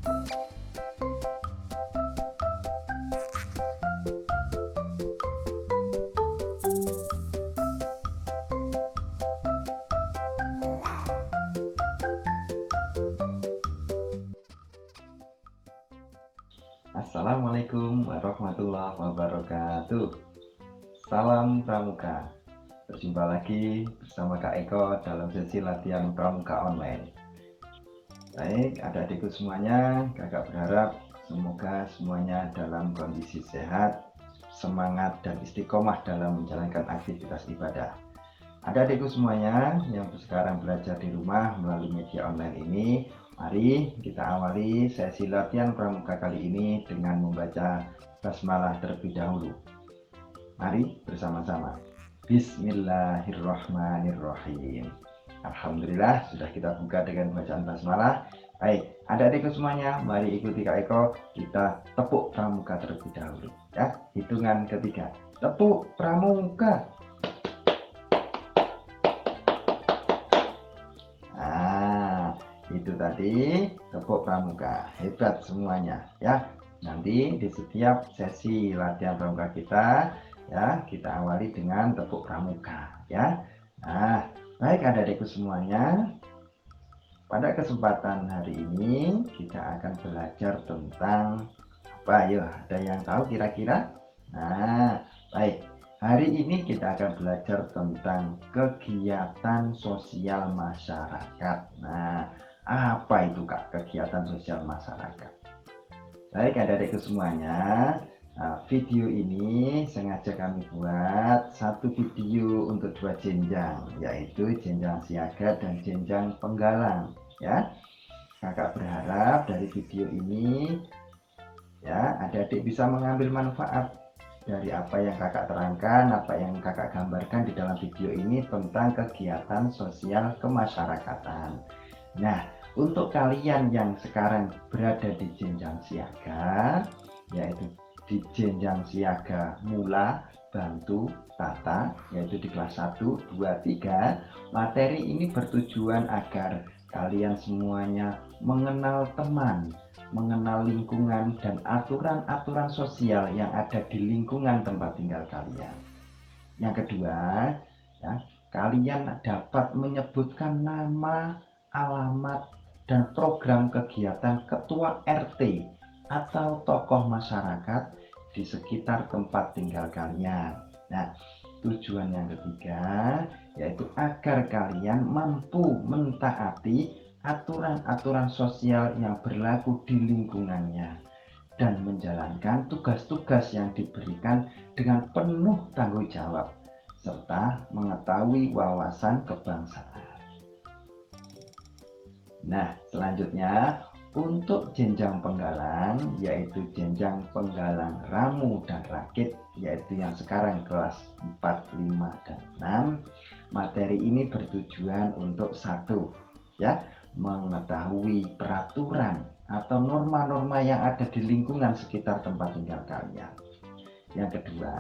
Assalamualaikum warahmatullahi wabarakatuh. Salam Pramuka. Berjumpa lagi bersama Kak Eko dalam sesi latihan Pramuka online. Baik, adik-adikku semuanya, kakak berharap semoga semuanya dalam kondisi sehat, semangat dan istiqomah dalam menjalankan aktivitas ibadah. Adik-adikku semuanya yang sekarang belajar di rumah melalui media online ini, mari kita awali sesi latihan pramuka kali ini dengan membaca basmalah terlebih dahulu. Mari bersama-sama. Bismillahirrahmanirrahim. Alhamdulillah sudah kita buka dengan bacaan basmalah. Baik, adik-adikku semuanya, mari ikuti Kak Eko. Kita tepuk pramuka terlebih dahulu. Ya, hitungan ketiga. Tepuk pramuka. Itu tadi tepuk pramuka, hebat semuanya ya. Nanti di setiap sesi latihan pramuka kita ya, kita awali dengan tepuk pramuka ya. Nah, baik adik-adikku semuanya, pada kesempatan hari ini kita akan belajar tentang apa ya? Ada yang tahu kira-kira? Nah, baik. Hari ini kita akan belajar tentang kegiatan sosial masyarakat. Nah, apa itu Kak kegiatan sosial masyarakat? Baik adik-adikku semuanya, video ini sengaja kami buat satu video untuk dua jenjang, yaitu jenjang siaga dan jenjang penggalang ya. Kakak berharap dari video ini ya adik-adik bisa mengambil manfaat dari apa yang kakak terangkan, apa yang kakak gambarkan di dalam video ini tentang kegiatan sosial kemasyarakatan. Nah, untuk kalian yang sekarang berada di jenjang siaga, yaitu di jenjang siaga mula, bantu, tata, yaitu di kelas 1, 2, 3, materi ini bertujuan agar kalian semuanya mengenal teman, mengenal lingkungan dan aturan-aturan sosial yang ada di lingkungan tempat tinggal kalian. Yang kedua, ya, kalian dapat menyebutkan nama, alamat, dan program kegiatan ketua RT atau tokoh masyarakat di sekitar tempat tinggal kalian. Nah, tujuan yang ketiga yaitu agar kalian mampu mentaati aturan-aturan sosial yang berlaku di lingkungannya dan menjalankan tugas-tugas yang diberikan dengan penuh tanggung jawab serta mengetahui wawasan kebangsaan. Nah, selanjutnya untuk jenjang penggalang, yaitu jenjang penggalang ramu dan rakit, yaitu yang sekarang kelas 4, 5, dan 6, materi ini bertujuan untuk satu, ya, mengetahui peraturan atau norma-norma yang ada di lingkungan sekitar tempat tinggal kalian. Yang kedua,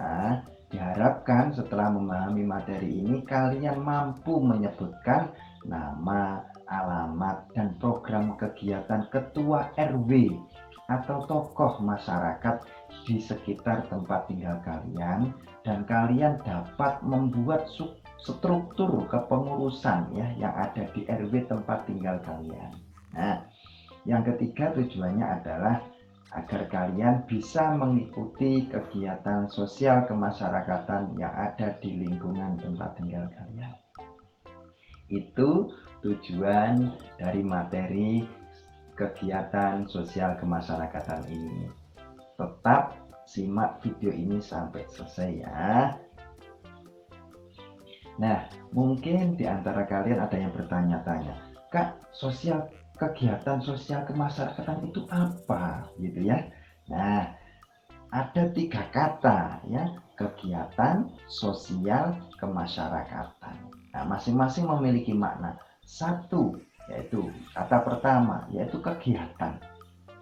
diharapkan setelah memahami materi ini, kalian mampu menyebutkan nama, alamat, dan program kegiatan ketua RW atau tokoh masyarakat di sekitar tempat tinggal kalian, dan kalian dapat membuat struktur kepengurusan ya yang ada di RW tempat tinggal kalian. Nah, yang ketiga tujuannya adalah agar kalian bisa mengikuti kegiatan sosial kemasyarakatan yang ada di lingkungan tempat tinggal kalian. Itu tujuan dari materi kegiatan sosial kemasyarakatan ini. Tetap simak video ini sampai selesai ya. Nah, mungkin di antara kalian ada yang bertanya-tanya, Kak, kegiatan sosial kemasyarakatan itu apa gitu ya. Nah, ada 3 kata ya, kegiatan sosial kemasyarakatan. Nah, masing-masing memiliki makna. Satu, yaitu kata pertama, yaitu kegiatan.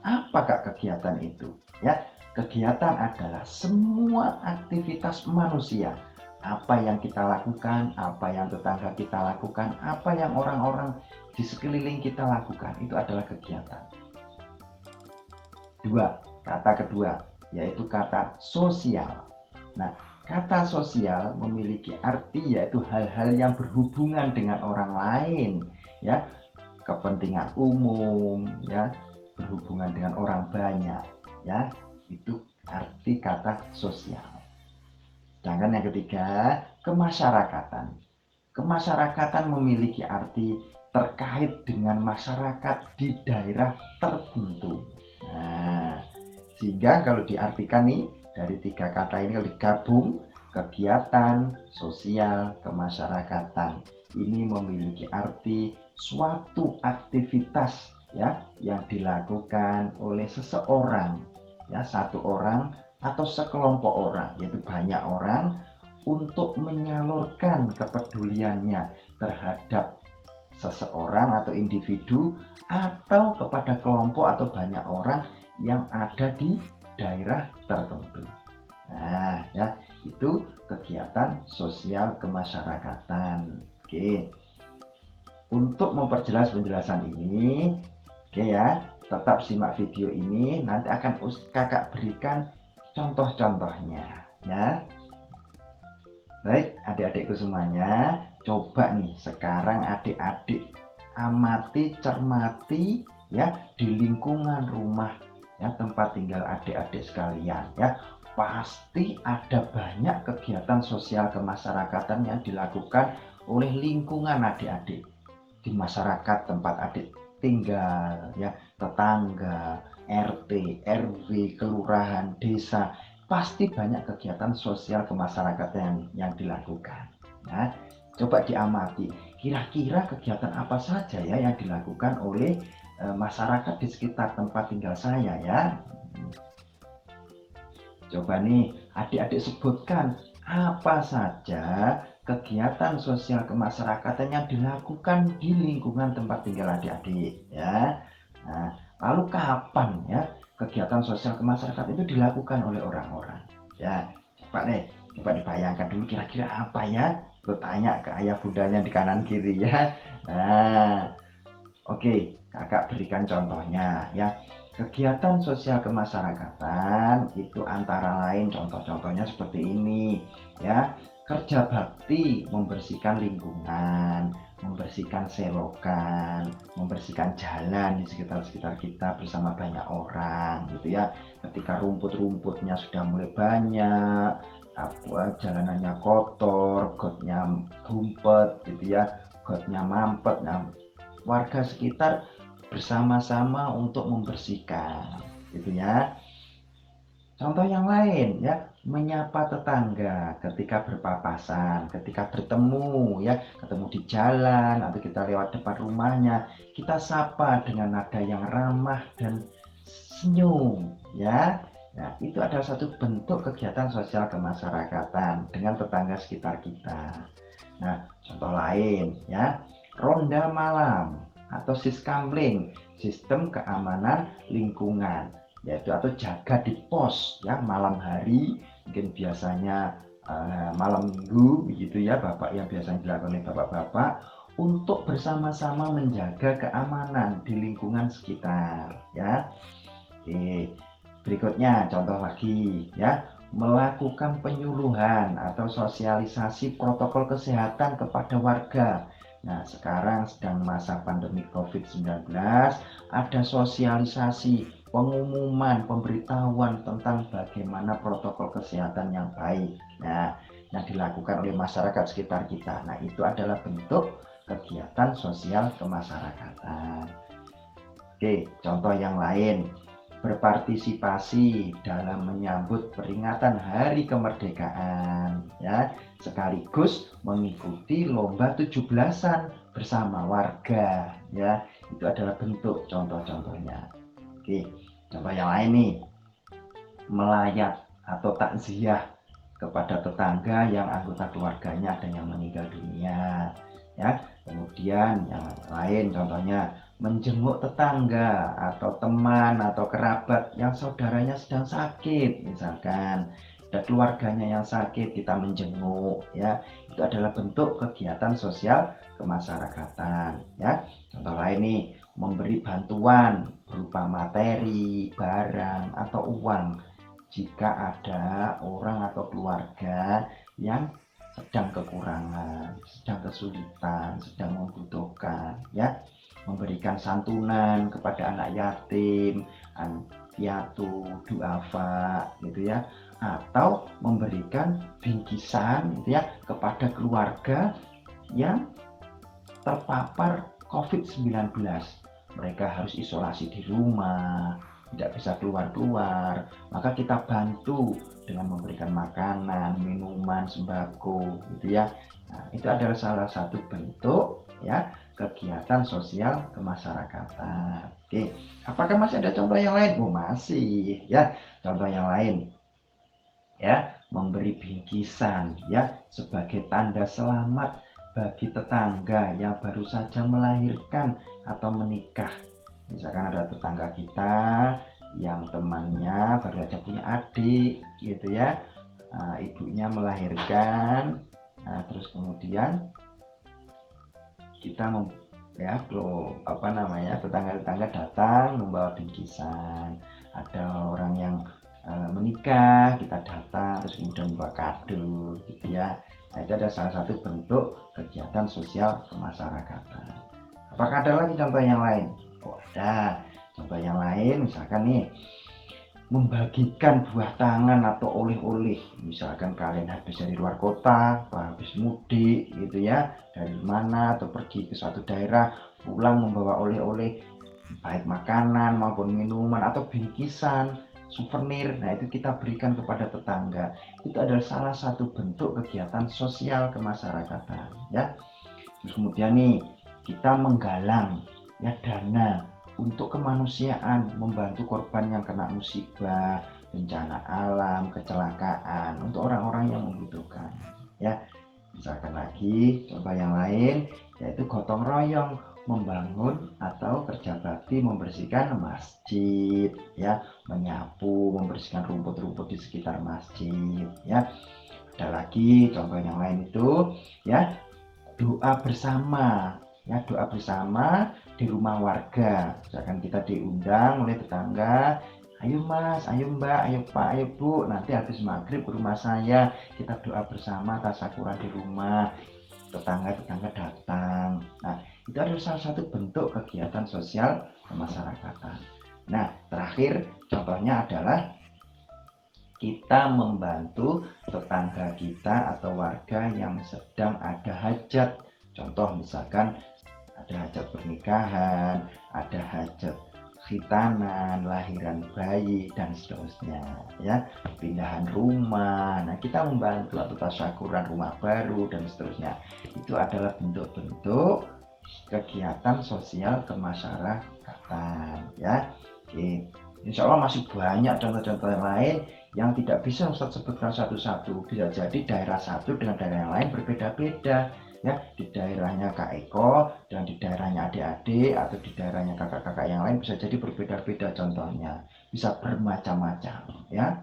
Apa Kak kegiatan itu? Ya, kegiatan adalah semua aktivitas manusia. Apa yang kita lakukan, apa yang tetangga kita lakukan, apa yang orang-orang di sekeliling kita lakukan, itu adalah kegiatan. Kata kedua yaitu kata sosial. Nah, kata sosial memiliki arti yaitu hal-hal yang berhubungan dengan orang lain, ya, kepentingan umum, ya, berhubungan dengan orang banyak, ya, itu arti kata sosial. Sedangkan yang ketiga, kemasyarakatan. Kemasyarakatan memiliki arti terkait dengan masyarakat di daerah tertentu. Nah, sehingga kalau diartikan nih dari tiga kata ini kalau digabung, kegiatan sosial kemasyarakatan ini memiliki arti suatu aktivitas ya yang dilakukan oleh seseorang, ya, satu orang atau sekelompok orang, yaitu banyak orang, untuk menyalurkan kepeduliannya terhadap seseorang atau individu atau kepada kelompok atau banyak orang yang ada di daerah tertentu. Nah, ya, itu kegiatan sosial kemasyarakatan. Oke. Untuk memperjelas penjelasan ini, oke ya, tetap simak video ini, nanti akan kakak berikan contoh-contohnya, ya. Baik, adik-adikku semuanya, coba nih sekarang adik-adik amati, cermati ya di lingkungan rumah ya tempat tinggal adik-adik sekalian ya. Pasti ada banyak kegiatan sosial kemasyarakatan yang dilakukan oleh lingkungan adik-adik di masyarakat tempat adik tinggal ya, tetangga, RT, RW, kelurahan, desa, pasti banyak kegiatan sosial kemasyarakatan yang dilakukan. Nah, coba diamati, kira-kira kegiatan apa saja ya yang dilakukan oleh masyarakat di sekitar tempat tinggal saya ya. Coba nih, adik-adik sebutkan apa saja kegiatan sosial kemasyarakatan yang dilakukan di lingkungan tempat tinggal adik-adik ya. Nah, lalu kapan ya kegiatan sosial kemasyarakatan itu dilakukan oleh orang-orang ya. Coba dibayangkan dulu kira-kira apa ya, bertanya ke ayah bundanya di kanan kiri ya. Nah, oke, kakak berikan contohnya ya. Kegiatan sosial kemasyarakatan itu antara lain contoh-contohnya seperti ini ya. Kerja bakti membersihkan lingkungan, membersihkan selokan, membersihkan jalan di sekitar-sekitar kita bersama banyak orang gitu ya. Ketika rumput-rumputnya sudah mulai banyak, jalanannya kotor, gotnya gumpet gitu ya, gotnya mampet. Nah, warga sekitar bersama-sama untuk membersihkan gitu ya. Contoh yang lain ya, menyapa tetangga ketika berpapasan, ketika bertemu ya, ketemu di jalan atau kita lewat depan rumahnya, kita sapa dengan nada yang ramah dan senyum ya. Nah, itu adalah satu bentuk kegiatan sosial kemasyarakatan dengan tetangga sekitar kita. Nah, contoh lain ya, ronda malam atau siskamling, sistem keamanan lingkungan, yaitu atau jaga di pos ya malam hari, mungkin biasanya malam minggu begitu ya, Bapak, yang biasanya dilakukan oleh bapak-bapak untuk bersama-sama menjaga keamanan di lingkungan sekitar ya. Oke, berikutnya contoh lagi ya, melakukan penyuluhan atau sosialisasi protokol kesehatan kepada warga. Nah, sekarang sedang masa pandemi COVID-19, ada sosialisasi, pengumuman, pemberitahuan tentang bagaimana protokol kesehatan yang baik. Nah, yang dilakukan oleh masyarakat sekitar kita. Nah, itu adalah bentuk kegiatan sosial kemasyarakatan. Oke, contoh yang lain, berpartisipasi dalam menyambut peringatan Hari Kemerdekaan ya, sekaligus mengikuti lomba 17-an bersama warga ya. Itu adalah bentuk contoh-contohnya. Oke, contoh yang lain nih, melayat atau takziah kepada tetangga yang anggota keluarganya ada yang meninggal dunia ya. Kemudian yang lain contohnya menjenguk tetangga atau teman atau kerabat yang saudaranya sedang sakit, misalkan ada keluarganya yang sakit kita menjenguk ya. Itu adalah bentuk kegiatan sosial kemasyarakatan ya. Contoh lain nih, memberi bantuan berupa materi, barang, atau uang jika ada orang atau keluarga yang sedang kekurangan, sedang kesulitan, sedang membutuhkan, ya. Memberikan santunan kepada anak yatim, piatu, duafa, gitu ya, atau memberikan bingkisan, gitu ya, kepada keluarga yang terpapar COVID-19. Mereka harus isolasi di rumah, tidak bisa keluar-keluar, maka kita bantu dengan memberikan makanan, minuman, sembako, gitu ya. Nah, itu adalah salah satu bentuk ya kegiatan sosial kemasyarakatan. Oke, apakah masih ada contoh yang lain? Oh, masih ya. Contoh yang lain ya, memberi bingkisan ya sebagai tanda selamat bagi tetangga yang baru saja melahirkan atau menikah. Misalkan ada tetangga kita yang temannya baru saja punya adik gitu ya, ibunya melahirkan, terus kemudian kita tetangga-tetangga datang membawa bingkisan. Ada orang yang menikah, kita datang terus kemudian membawa kado gitu ya. Nah, itu ada salah satu bentuk kegiatan sosial kemasyarakatan. Apakah ada lagi contoh yang lain? Oh, ada contoh yang lain, misalkan nih membagikan buah tangan atau oleh-oleh. Misalkan kalian habis dari luar kota atau habis mudik gitu ya, dari mana atau pergi ke suatu daerah, pulang membawa oleh-oleh baik makanan maupun minuman atau bingkisan, souvenir. Nah, itu kita berikan kepada tetangga. Itu adalah salah satu bentuk kegiatan sosial kemasyarakatan ya. Terus kemudian nih kita menggalang ya dana untuk kemanusiaan, membantu korban yang kena musibah, bencana alam, kecelakaan, untuk orang-orang yang membutuhkan ya. Misalkan lagi contoh yang lain yaitu gotong royong, membangun atau kerja bakti membersihkan masjid ya, menyapu, membersihkan rumput-rumput di sekitar masjid ya. Ada lagi contoh yang lain itu ya, doa bersama ya, doa bersama di rumah warga. Misalkan kita diundang oleh tetangga, ayo mas, ayo mbak, ayo pak, ayo bu, nanti habis maghrib ke rumah saya, kita doa bersama, tasyakuran di rumah. Tetangga-tetangga datang. Nah, itu adalah salah satu bentuk kegiatan sosial kemasyarakatan. Nah, terakhir contohnya adalah kita membantu tetangga kita atau warga yang sedang ada hajat. Contoh misalkan ada hajat pernikahan, ada hajat khitanan, lahiran bayi dan seterusnya ya, pindahan rumah. Nah, kita membantu atau tasyakuran rumah baru dan seterusnya. Itu adalah bentuk-bentuk kegiatan sosial kemasyarakatan ya. Oke. Insya Allah masih banyak contoh-contoh yang lain yang tidak bisa Ustadz sebutkan satu-satu. Bisa jadi daerah satu dengan daerah yang lain berbeda-beda ya, di daerahnya Kak Eko dan di daerahnya adik-adik atau di daerahnya kakak-kakak yang lain bisa jadi berbeda-beda contohnya, bisa bermacam-macam ya.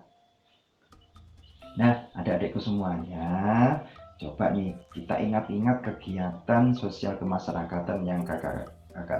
Nah, adik-adikku semuanya, coba nih kita ingat-ingat kegiatan sosial kemasyarakatan yang kakak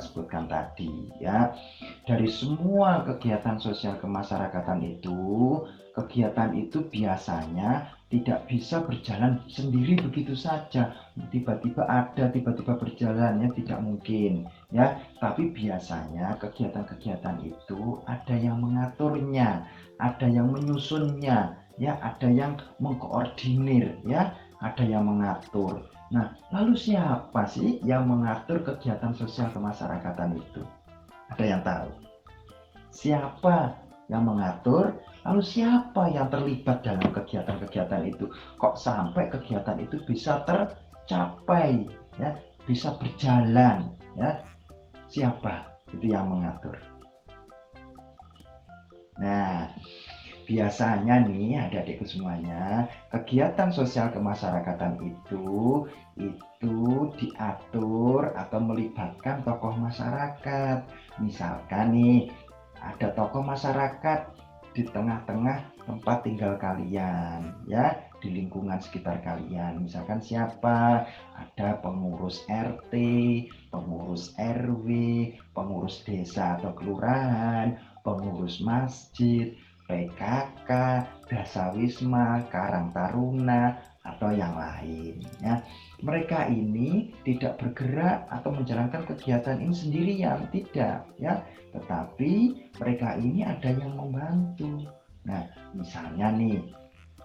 sebutkan tadi ya. Dari semua kegiatan sosial kemasyarakatan itu, kegiatan itu biasanya tidak bisa berjalan sendiri begitu saja. Tiba-tiba ada, tiba-tiba berjalan ya, tidak mungkin ya. Tapi biasanya kegiatan-kegiatan itu ada yang mengaturnya, ada yang menyusunnya ya, ada yang mengkoordinir ya, ada yang mengatur. Nah, lalu siapa sih yang mengatur kegiatan sosial kemasyarakatan itu? Ada yang tahu? Siapa yang mengatur? Lalu siapa yang terlibat dalam kegiatan-kegiatan itu? Kok sampai kegiatan itu bisa tercapai ya, bisa berjalan ya? Siapa itu yang mengatur? Nah, biasanya nih adik-adikku semuanya, kegiatan sosial kemasyarakatan itu diatur atau melibatkan tokoh masyarakat. Misalkan nih ada tokoh masyarakat di tengah-tengah tempat tinggal kalian, ya, di lingkungan sekitar kalian. Misalkan siapa, ada pengurus RT, pengurus RW, pengurus desa atau kelurahan, pengurus masjid, PKK, Dasawisma, Karang Taruna, atau yang lain, ya. Mereka ini tidak bergerak atau menjalankan kegiatan ini sendirian, tidak, ya, tetapi mereka ini ada yang membantu. Nah, misalnya nih,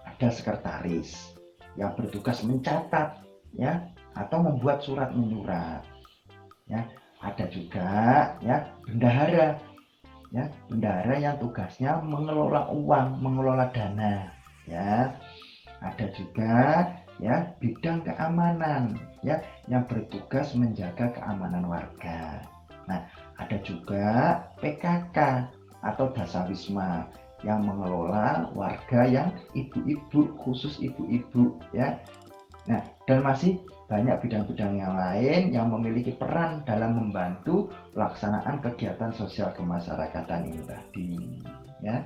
ada sekretaris yang bertugas mencatat, ya, atau membuat surat menyurat, ya. Ada juga, ya, bendahara, ya, bendahara yang tugasnya mengelola uang, mengelola dana, ya. Ada juga, ya, bidang keamanan, ya, yang bertugas menjaga keamanan warga. Nah, ada juga PKK atau Dasawisma yang mengelola warga yang ibu-ibu, khusus ibu-ibu, ya. Nah, dan masih banyak bidang-bidang yang lain yang memiliki peran dalam membantu pelaksanaan kegiatan sosial kemasyarakatan ini tadi, ya.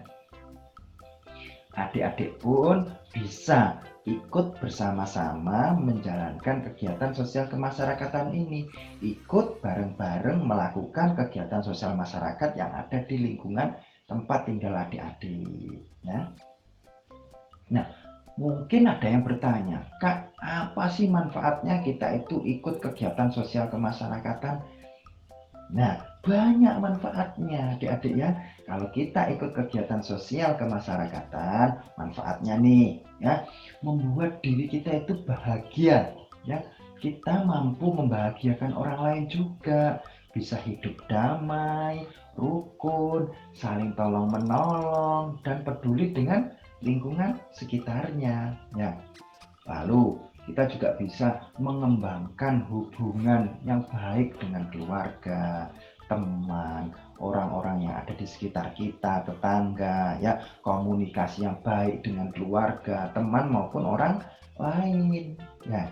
Adik-adik pun bisa ikut bersama-sama menjalankan kegiatan sosial kemasyarakatan ini, ikut bareng-bareng melakukan kegiatan sosial masyarakat yang ada di lingkungan tempat tinggal adik-adik, ya. Nah, mungkin ada yang bertanya, Kak, apa sih manfaatnya kita itu ikut kegiatan sosial kemasyarakatan? Nah, banyak manfaatnya adik-adik, ya. Kalau kita ikut kegiatan sosial kemasyarakatan, manfaatnya nih, ya, membuat diri kita itu bahagia, ya. Kita mampu membahagiakan orang lain juga, bisa hidup damai, rukun, saling tolong menolong, dan peduli dengan lingkungan sekitarnya, ya. Lalu kita juga bisa mengembangkan hubungan yang baik dengan keluarga, teman, orang-orang yang ada di sekitar kita, tetangga, ya, komunikasi yang baik dengan keluarga, teman maupun orang lain, ya.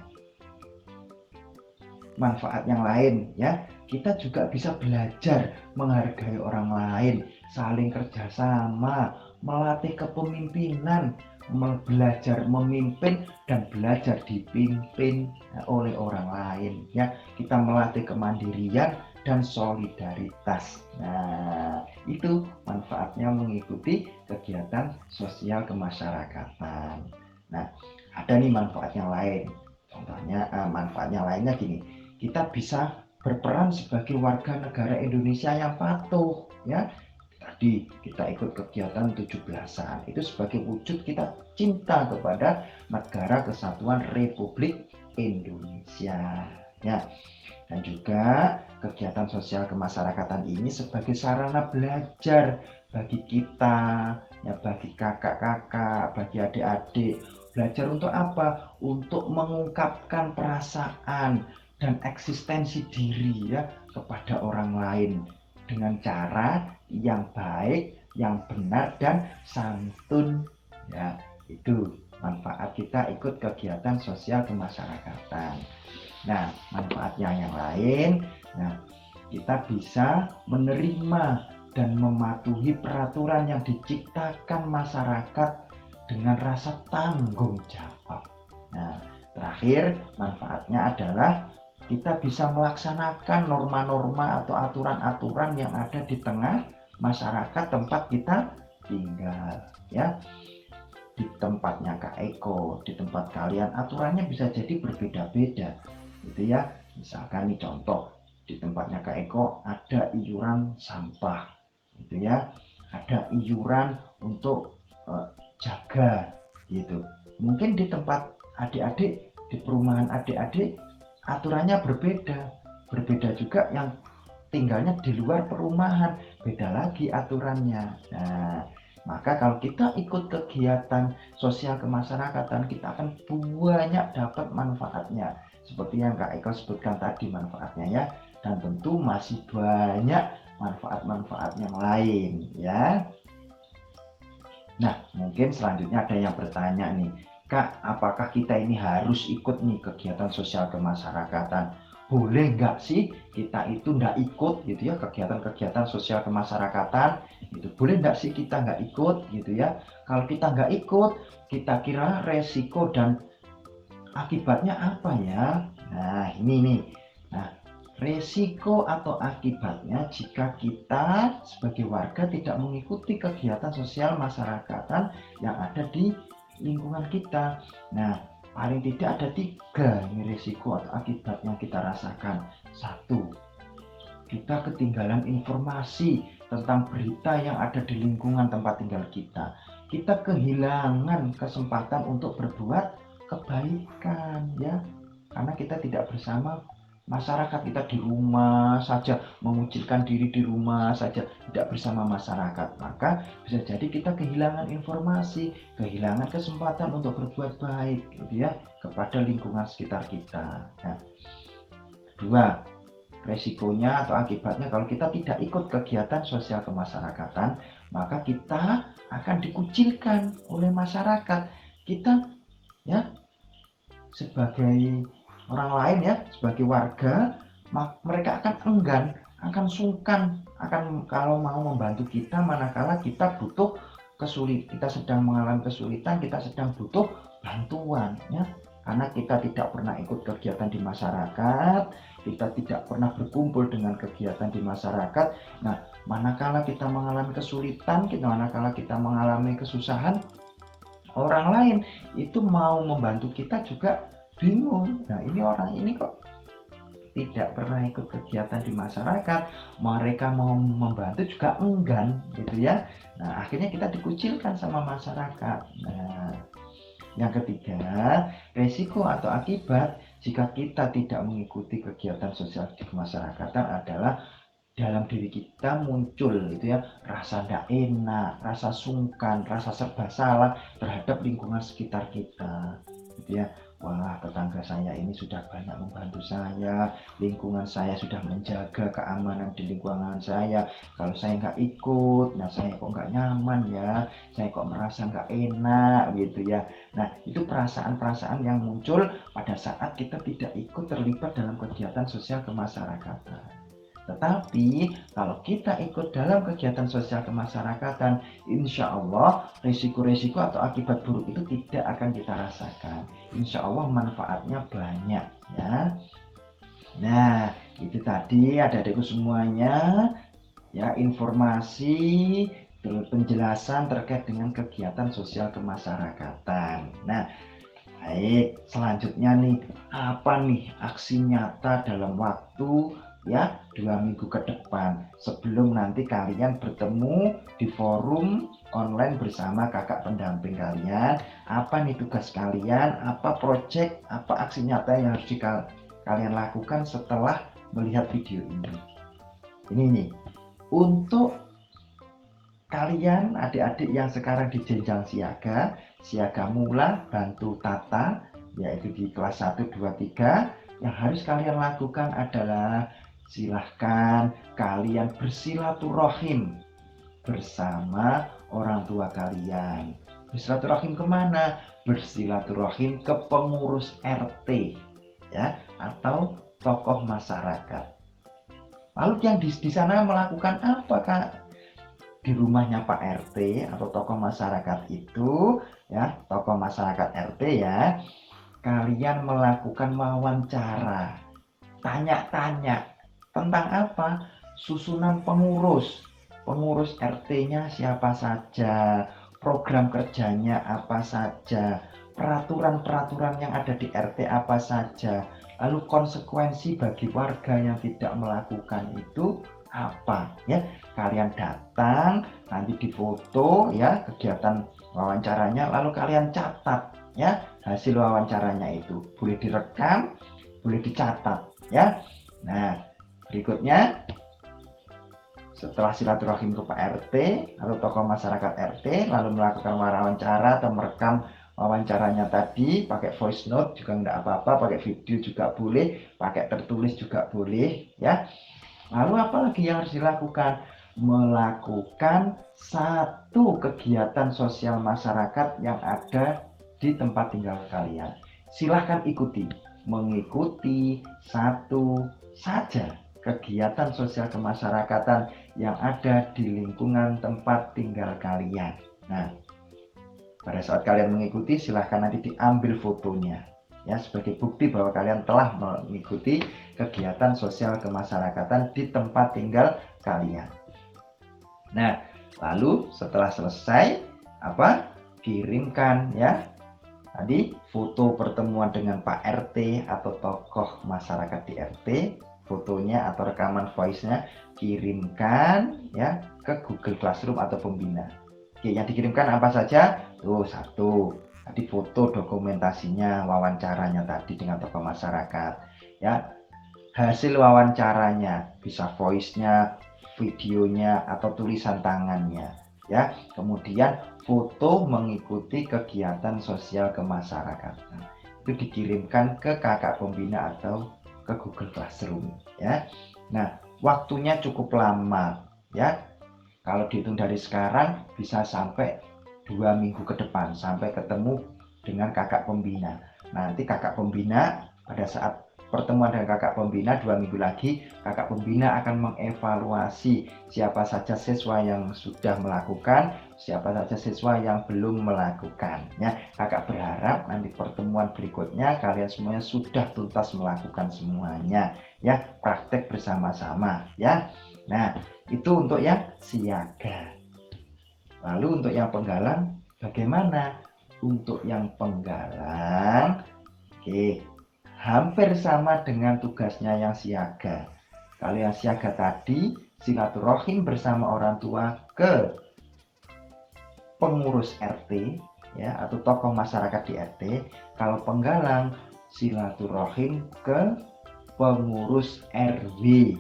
Manfaat yang lain, ya, kita juga bisa belajar menghargai orang lain, saling kerjasama, melatih kepemimpinan, belajar memimpin dan belajar dipimpin oleh orang lain, ya. Kita melatih kemandirian dan solidaritas. Nah, itu manfaatnya mengikuti kegiatan sosial kemasyarakatan. Nah, ada nih manfaat yang lain. Contohnya, manfaatnya lainnya gini, kita bisa berperan sebagai warga negara Indonesia yang patuh, ya. Tadi kita ikut kegiatan 17-an, itu sebagai wujud kita cinta kepada Negara Kesatuan Republik Indonesia, ya. Dan juga kegiatan sosial kemasyarakatan ini sebagai sarana belajar bagi kita, ya, bagi kakak-kakak, bagi adik-adik. Belajar untuk apa? Untuk mengungkapkan perasaan dan eksistensi diri, ya, kepada orang lain dengan cara yang baik, yang benar dan santun, ya. Itu manfaat kita ikut kegiatan sosial kemasyarakatan. Nah, manfaatnya yang lain, nah, kita bisa menerima dan mematuhi peraturan yang diciptakan masyarakat dengan rasa tanggung jawab. Nah, terakhir manfaatnya adalah kita bisa melaksanakan norma-norma atau aturan-aturan yang ada di tengah masyarakat tempat kita tinggal, ya. Di tempatnya Kak Eko, di tempat kalian aturannya bisa jadi berbeda-beda, gitu, ya. Misalkan nih contoh, di tempatnya Kak Eko ada iuran sampah, gitu, ya. Ada iuran untuk jaga, gitu. Mungkin di tempat adik-adik, di perumahan adik-adik aturannya berbeda juga yang tinggalnya di luar perumahan, beda lagi aturannya. Nah, maka kalau kita ikut kegiatan sosial kemasyarakatan, kita akan banyak dapat manfaatnya seperti yang Kak Eko sebutkan tadi manfaatnya, ya. Dan tentu masih banyak manfaat-manfaat yang lain, ya. Nah, mungkin selanjutnya ada yang bertanya nih, Kak, apakah kita ini harus ikut nih kegiatan sosial kemasyarakatan? boleh nggak sih kita itu nggak ikut gitu ya kegiatan-kegiatan sosial kemasyarakatan itu, boleh nggak sih kita nggak ikut gitu ya. Kalau kita nggak ikut, kita kira resiko dan akibatnya apa ya. Nah ini nih, nah resiko atau akibatnya jika kita sebagai warga tidak mengikuti kegiatan sosial masyarakatan yang ada di lingkungan kita. Nah, paling tidak ada 3 ini resiko atau akibat yang kita rasakan. 1, kita ketinggalan informasi tentang berita yang ada di lingkungan tempat tinggal kita. Kita kehilangan kesempatan untuk berbuat kebaikan ya, karena kita tidak bersama masyarakat, kita di rumah saja, mengucilkan diri di rumah saja, tidak bersama masyarakat, maka bisa jadi kita kehilangan informasi, kehilangan kesempatan untuk berbuat baik gitu ya kepada lingkungan sekitar kita. Nah, 2, resikonya atau akibatnya kalau kita tidak ikut kegiatan sosial kemasyarakatan, maka kita akan dikucilkan oleh masyarakat. Kita ya sebagai orang lain ya, sebagai warga, mereka akan enggan, akan sungkan, akan kalau mau membantu kita manakala kita butuh kita sedang mengalami kesulitan, kita sedang butuh bantuan ya. Karena kita tidak pernah ikut kegiatan di masyarakat, kita tidak pernah berkumpul dengan kegiatan di masyarakat. Nah, manakala kita mengalami kesulitan, manakala kita mengalami kesusahan, orang lain itu mau membantu kita juga bingung. Nah, ini orang ini kok tidak pernah ikut kegiatan di masyarakat, mereka mau membantu juga enggan gitu ya. Nah, akhirnya kita dikucilkan sama masyarakat. Nah, yang ketiga, resiko atau akibat jika kita tidak mengikuti kegiatan sosial di kemasyarakatan adalah dalam diri kita muncul gitu ya rasa tidak enak, rasa sungkan, rasa serba salah terhadap lingkungan sekitar kita gitu ya. Wah, tetangga saya ini sudah banyak membantu saya, lingkungan saya sudah menjaga keamanan di lingkungan saya, kalau saya nggak ikut, nah saya kok nggak nyaman ya, saya kok merasa nggak enak gitu ya. Nah, itu perasaan-perasaan yang muncul pada saat kita tidak ikut terlibat dalam kegiatan sosial kemasyarakatan. Tetapi kalau kita ikut dalam kegiatan sosial kemasyarakatan, insya Allah risiko-risiko atau akibat buruk itu tidak akan kita rasakan. Insya Allah manfaatnya banyak ya. Nah, itu tadi adik-adikku semuanya ya, informasi penjelasan terkait dengan kegiatan sosial kemasyarakatan. Nah, baik, selanjutnya nih, apa nih aksi nyata dalam waktu ya 2 minggu ke depan sebelum nanti kalian bertemu di forum online bersama kakak pendamping kalian? Apa nih tugas kalian, apa project, apa aksi nyata yang harus kalian lakukan setelah melihat video ini nih, untuk kalian adik-adik yang sekarang di jenjang siaga mula, bantu tata, yaitu di kelas 1, 2, 3, yang harus kalian lakukan adalah silahkan kalian bersilaturahim bersama orang tua kalian. Bersilaturahim kemana? Bersilaturahim ke pengurus RT ya, atau tokoh masyarakat. Lalu yang di sana melakukan apa, Kak? Di rumahnya Pak RT atau tokoh masyarakat itu ya, tokoh masyarakat RT ya, kalian melakukan wawancara, tanya-tanya tentang apa? Susunan pengurus RT-nya siapa saja, program kerjanya apa saja, peraturan-peraturan yang ada di RT apa saja, lalu konsekuensi bagi warga yang tidak melakukan itu apa ya. Kalian datang, nanti difoto ya kegiatan wawancaranya, lalu kalian catat ya hasil wawancaranya itu, boleh direkam, boleh dicatat ya. Nah, berikutnya setelah silaturahim ke Pak RT atau tokoh masyarakat RT, lalu melakukan wawancara atau merekam wawancaranya tadi pakai voice note juga enggak apa-apa, pakai video juga boleh, pakai tertulis juga boleh ya. Lalu apa lagi yang harus dilakukan? Melakukan satu kegiatan sosial masyarakat yang ada di tempat tinggal kalian. Silahkan ikuti. mengikuti satu saja kegiatan sosial kemasyarakatan yang ada di lingkungan tempat tinggal kalian. Nah, pada saat kalian mengikuti, silahkan nanti diambil fotonya ya, sebagai bukti bahwa kalian telah mengikuti kegiatan sosial kemasyarakatan di tempat tinggal kalian. Nah, lalu setelah selesai kirimkan ya tadi foto pertemuan dengan Pak RT atau tokoh masyarakat di RT, fotonya atau rekaman voice-nya kirimkan ya ke Google Classroom atau pembina. Oke, yang dikirimkan apa saja? Tuh, satu, tadi foto dokumentasinya, wawancaranya tadi dengan tokoh masyarakat ya, hasil wawancaranya, bisa voice-nya, videonya atau tulisan tangannya ya, kemudian foto mengikuti kegiatan sosial kemasyarakatan itu dikirimkan ke kakak pembina atau ke Google Classroom ya. Nah, waktunya cukup lama ya, kalau dihitung dari sekarang bisa sampai 2 minggu ke depan sampai ketemu dengan kakak pembina. Nanti kakak pembina pada saat pertemuan dengan kakak pembina 2 minggu lagi, kakak pembina akan mengevaluasi siapa saja siswa yang sudah melakukan, siapa saja siswa yang belum melakukan ya. Kakak berharap nanti pertemuan berikutnya kalian semuanya sudah tuntas melakukan semuanya ya, praktek bersama-sama ya. Nah, itu untuk yang siaga. Lalu untuk yang penggalang bagaimana? Untuk yang penggalang, oke, hampir sama dengan tugasnya yang siaga. Kalau yang siaga tadi silaturahim bersama orang tua ke pengurus RT ya atau tokoh masyarakat di RT. Kalau penggalang silaturahim ke pengurus RW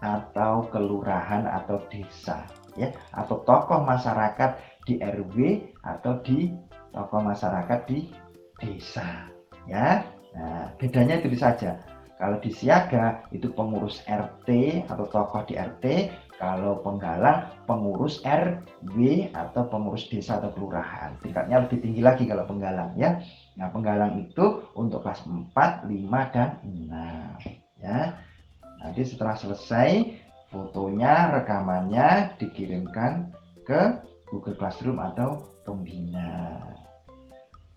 atau kelurahan atau desa ya, atau tokoh masyarakat di RW atau di tokoh masyarakat di desa ya. Nah, bedanya itu saja. Kalau di siaga itu pengurus RT atau tokoh di RT, kalau penggalang pengurus RW atau pengurus desa atau kelurahan. Tingkatnya lebih tinggi lagi kalau penggalang ya. Nah, penggalang itu untuk kelas 4, 5 dan 6 ya. Nanti setelah selesai fotonya, rekamannya dikirimkan ke Google Classroom atau pembina.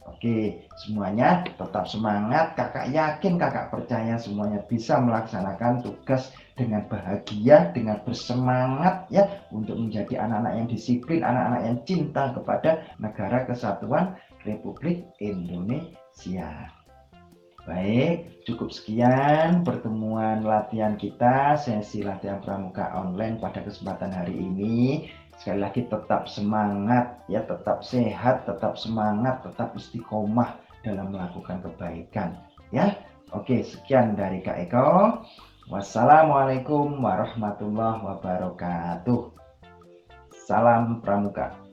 Oke, semuanya tetap semangat. Kakak yakin, kakak percaya semuanya bisa melaksanakan tugas dengan bahagia, dengan bersemangat ya, untuk menjadi anak-anak yang disiplin, anak-anak yang cinta kepada Negara Kesatuan Republik Indonesia. Baik, cukup sekian pertemuan latihan kita, sesi latihan pramuka online pada kesempatan hari ini. Sekali lagi tetap semangat ya, tetap sehat, tetap semangat, tetap istiqomah dalam melakukan kebaikan ya. Oke, sekian dari Kak Eko. Wassalamualaikum warahmatullahi wabarakatuh. Salam pramuka.